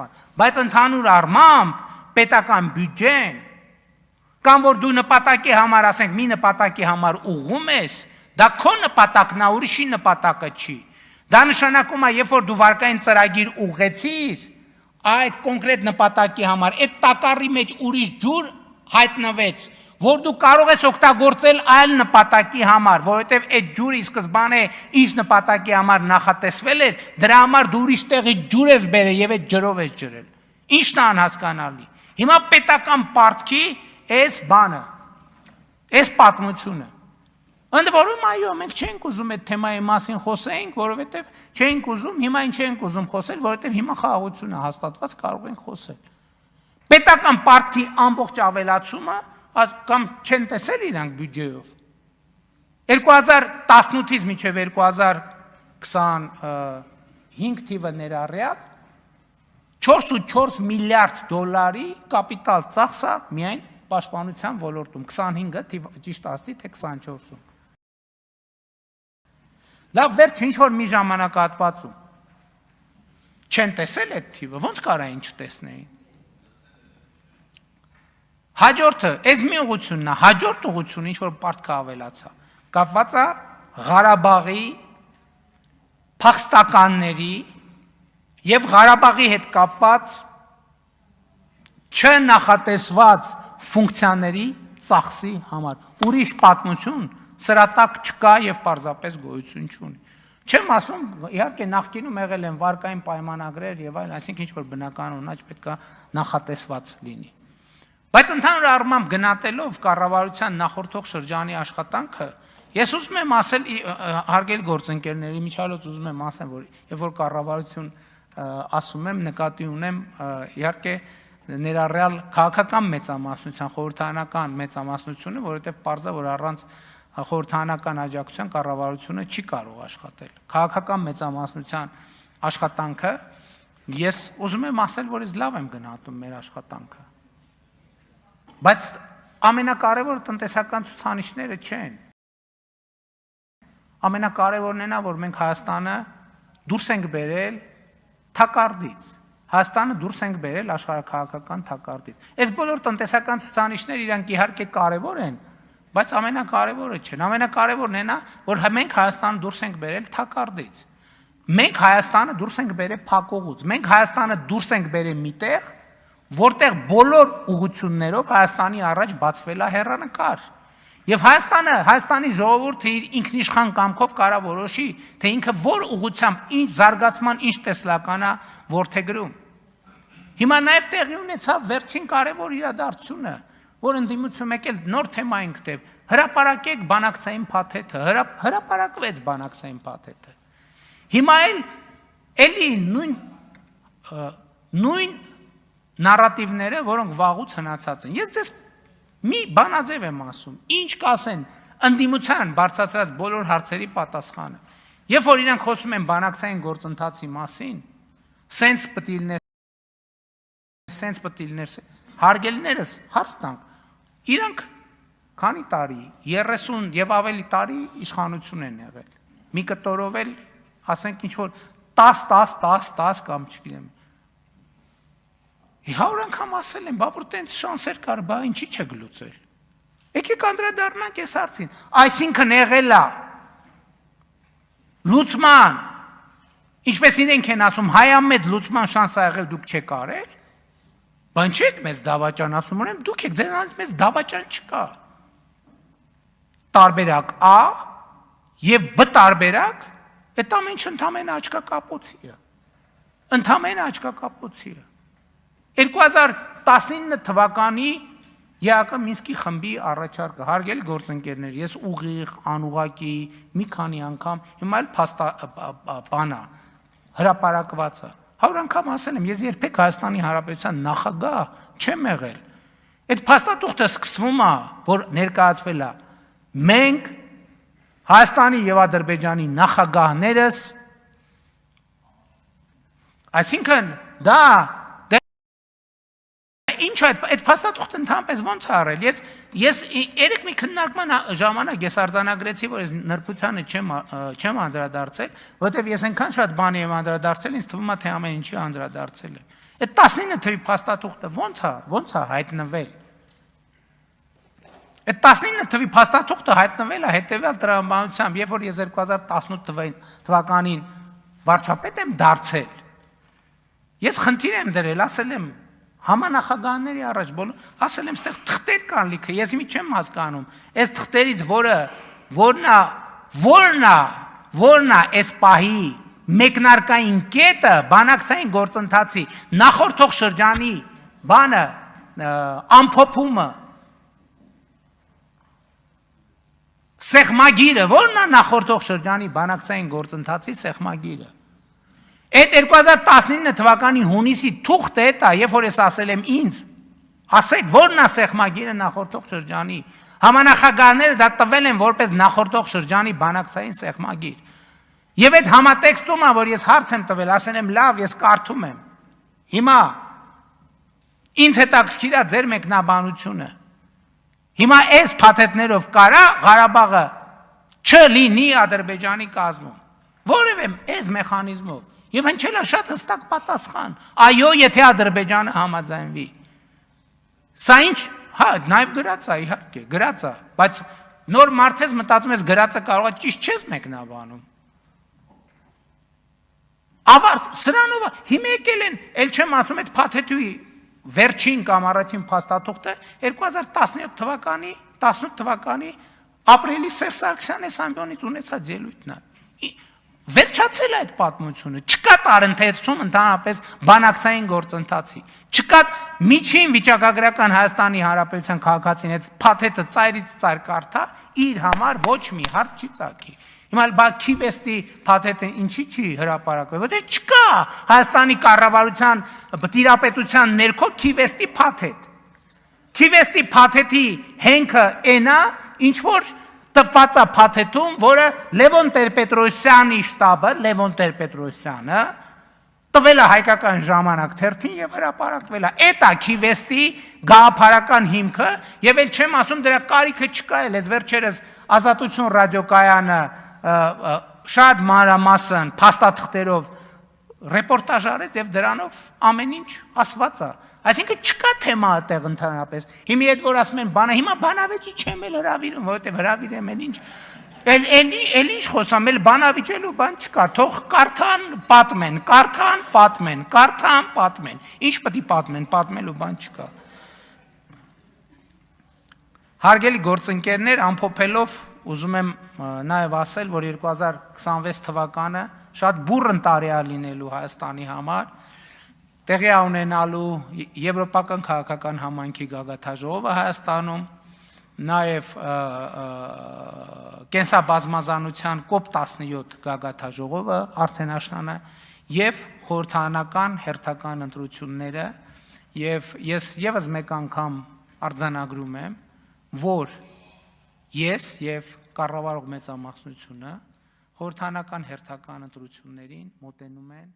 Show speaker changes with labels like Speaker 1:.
Speaker 1: համար, բայց ընդհանուր առմամբ պետական բյուջեն կամ որ դու նպատակի համար, ասենք, մի նպատակի համար ուղղում ես, դա քո նպատակն է, ուրիշի նպատակը չի։ Դա նշանակում է, երբ որ դու վարկային ծրագիր ուղղեցիր, այդ կոնկրետ նպատակի համար, այդ տակառի մեջ ուրիշ ջուր հայտնվեց, որ դու կարող ես օգտագործել այլ նպատակի համար, որովհետև այդ ջուրը սկզբանե ինչ նպատակի համար նախատեսվել էր, դրա համար դու ուրիշ տեղից ջուր ես բերել եւ այդ ջրով ես ջրել։ Ինչն է անհասկանալի։ Հիմա պետական պարտքի այս բանը, այս պատմությունը։ Ընդ որում, այո, մենք չենք ուզում այդ թեմայի մասին խոսենք, որովհետև չենք ուզում, հիմա ինչ ենք ուզում խոսել, որովհետև հիմա խաղաղություն է հաստատված, կարող ենք խոսել։ Պետական պարտքի ամբողջ ավելացումը կամ չեն տեսել իրանք բյուջեով։ 2018-ից մինչև 2025 թիվը ներառյալ 4.4 միլիարդ դոլարի կապիտալ ծախսա միայն պաշտպանության ոլորտում, 25-ը ճիշտ ասի, թե 24-ում։ Լավ, վերջ ինչ-որ մի ժամանակահատվածում չեն տեսել այդ թիվը, ոնց կարային չտեսնեին։ Հաջորդը, այս մի ուղղությունն է, հաջորդ ուղղությունը ինչ-որ պարտքը ավելացա, կապված է Ղարաբաղի փախստականների և Ղարաբաղի հետ կապված չնախատեսված ֆունկցիաների ծախսի համար։ Ուրիշ պատմություն սրա տակ չկա և պարզապես գոյություն չունի։ Չեմ ասում, իհարկե նախկինում եղել են վարկային պայմանագրեր և այլ, այսինքն ինչ-որ բնական ունաչ պետք է նախատեսված լինի։ Բայց ընդհանուր առմամբ գնահատելով կառավարության նախորդող շրջանի աշխատանքը, ես ուզում եմ ասել, հարգելի գործընկերների միջալոց ուզում եմ ասեմ, որ երբ որ կառավարություն ասում եմ, նկատի ունեմ իհարկե ներառյալ քաղաքական մեծամասնության, խորհրդարանական մեծամասնությունը, որովհետև պարզ է, որ առանց խորհրդարանական աջակցության կառավարությունը չի կարող աշխատել։ Քաղաքական մեծամասնության աշխատանքը, ես ուզում եմ ասել, որ ես լավ եմ գնահատում մեր աշխատանքը։ Բայց ամենակարևորը տնտեսական ցուցանիշները չեն։ Ամենակարևորն է նա, որ մենք Հայաստանը դուրս ենք բերել թակարդից։ Հայաստանը դուրս ենք բերել աշխարհաքաղաքական թակարդից։ Այս բոլոր տնտեսական ցուցանիշները իրանք իհարկե կարևոր են, բայց ամենակարևորը չեն։ Ամենակարևորն է նա, որ մենք Հայաստանը դուրս ենք բերել թակարդից։ Մենք Հայաստանը դուրս ենք բերել փակուղուց։ Մենք Հայաստանը դուրս ենք բերել միտեղ, որտեղ բոլոր ուղղություններով Հայաստանի առաջ բացվել է հեռանկար։ Եվ Հայաստանի ժողովուրդը իր ինքնիշխան կամքով կարա որոշի, թե ինքը որ ուղղությամբ ինչ զարգացման ինչ տեսլական է որդեգրում։ Հիմա նաև տեղի ունեցավ վերջին կարևոր իրադարձությունը, որ ընդդիմություն եկել նոր թեմա ենք տև, հրապարակեք բանակցային փաթեթը, հրապարակվեց բանակցային փաթեթը։ Հիմա էլի նույն նարատիվները, որոնք վաղուց հնացած են։ Ես ձեզ մի բանաձև եմ ասում, ինչ կասեն ընդդիմության բարձրացրած բոլոր հարցերի պատասխանը։ Երբ որ իրանք խոսում են բանակցային գործընթացի մասին, սենց պտիլներ, հարգելիներս հարց տանք, իրանք քանի տարի, 30 և ավելի տարի իշխանություն են եղել։ Մի կտորով էլ, ասենք ինչ-որ 10 կամ չգիտեմ։ 100 անգամ ասել են, բա որ տենց շանսեր կար, բա ինչի չեք լուծել։ Եկեք անդրադառնանք այս հարցին։ Այսինքն եղել է լուծման, ինչպես իրենք են ասում, հայամետ լուծման շանսը եղել դուք չեք արել, բա ինչ եք մեզ դավաճան ասում, ուրեմն դուք եք, ձեզանից մեզ դավաճան չկա։ Տարբերակ A և B տարբերակ, այդ ամենը ընդամենը աչքակապոցի է։ Ընդամենը աչքակապոցի է։ 2019 թվականի ԵԱԿ Մինսկի խմբի առաջարկը, հարգելի գործընկերներ, ես ուղիղ, անուղղակի, մի քանի անգամ, հիմա էլ բանա, հրապարակված է։ 100 անգամ ասել եմ, ես երբեք Հայաստանի Հանրապետության նախագահ չեմ եղել։ Այդ փաստաթուղթը սկսվում է, որ ներկայացվել է։ Մենք Հայաստանի և Ադրբեջանի նախագահներս, այսինքն դա ինչ է, այդ փաստաթուղթը ընդհանրապես ոնց է արել։ Ես երեք մի քննարկման ժամանակ ես արձանագրեցի, որ ես նրբությանը չեմ անդրադարձել, որովհետև ես այնքան շատ բանի եմ անդրադարձել, ինձ թվում է թե ամեն ինչի անդրադարձել եմ։ Այդ 19 թվի փաստաթուղթը ո՞նց է հայտնվել։ Այդ 19 թվի փաստաթուղթը հայտնվել է հետևյալ տրամաբանությամբ, երբ որ ես 2018 թվականին վարչապետ եմ դարձել, ես խնդիր եմ դրել, ասել եմ համանախագահների առաջ ասել եմ, ստեղ թղթեր կան լիքը, ես մի չեմ հասկանում, այս թղթերից որն է այս պահի մեկնարկային կետը բանակցային գործընթացի նախորդող շրջանի բանը ամփոփումը սեղմագիրը որն է նախորդող շրջանի բանակցային գործընթացի սեղմագիրը այդ 2019 թվականի հունիսի թուղթը է, երբ որ ես ասել եմ ինձ ասեք որն է սեղմագիրը նախորդող շրջանի համանախագահները դա տվել են որպես նախորդող շրջանի բանակցային սեղմագիր Եվ այդ համատեքստումը, որ ես հարց եմ տվել, ասել եմ լավ, ես կարդում եմ։ Հիմա ինձ հետաքրքիր է ձեր մեկնաբանությունը։ Հիմա այս փաթեթներով կարա Ղարաբաղը չլինի Ադրբեջանի կազմում։ Որևէ այս մեխանիզմով։ Եվ հնչել է շատ հստակ պատասխան։ Այո, եթե Ադրբեջանը համաձայնվի։ Սա ինչ, հա, նաև գրած է, իհարկե, գրած է, բայց նոր մարդ ես մտածում ես գրածը կարող է ճիշտ չես մեկնաբանում։ Ավարտ, սրանով հիմա եկել են, էլ չեմ ասում այդ փաթեթի վերջին կամ առաջին փաստաթուղթը 2017 թվականի, 18 թվականի ապրիլի Սերժ Սարգսյանի Սամբյոնից ունեցած ելույթն է։ Վերջացել է այդ պատմությունը, չկա տարընթերցում ընդհանրապես բանակցային գործընթացի, չկա միջին վիճակագրական Հայաստանի Հանրապետության քաղաքացին այդ փաթեթը ծայրից ծայր կարդա, իր համար ոչ մի հարց չի ծագի։ Հիմա Քիվեստի փաթեթը ինչի չի հրապարակվել, որտեղ չկա Հայաստանի կառավարության տիրապետության ներքո Քիվեստի փաթեթ։ Քիվեստի փաթեթի հենքը այնա, ինչ որ տպված է փաթեթում, որը Լևոն Տեր-Պետրոսյանի շտաբը, Լևոն Տեր-Պետրոսյանը տվել է հայկական ժամանակ թերթին եւ հրապարակվել է։ Էդ է Քիվեստի գաղափարական հիմքը եւ էլ չեմ ասում դրա կարիքը չկա, ես վերջերս Ազատություն ռադիոկայանը շատ մանրամասն փաստաթղթերով ռեպորտաժ արեց եւ դրանով ամեն ինչ ասված է։ Այսինքն չկա թեմա այդտեղ ընդհանրապես։ Հիմա այդ որ ասում են բանա, հիմա բանավեճի չեմ էլ հրավիրում, որովհետեւ հրավիրեմ էլ ինչ Էլ ինչ խոսամ, էլ բանավիճելու բան չկա, թող կարդան, պատմեն, պատմեն, ինչ պետք է պատմեն, պատմելու բան չկա։ Հարգելի գործընկերներ, ամփոփելով ուզում եմ նաև ասել, որ 2026 թվականը շատ բուռն տարի է լինելու Հայաստանի համար, տեղի է ունենալու Եվրոպական քաղաքական համայնքի գագաթաժողովը Հայաստանում, նաև կենսաբազմազանության COP17 գագաթաժողովը արդեն աշնանը եւ խորհրդարանական հերթական ընտրությունները եւ ես եւս մեկ անգամ արձանագրում եմ, որ ես եւ կառավարող մեծամասնությունը խորհրդարանական հերթական ընտրություններին մոտենում են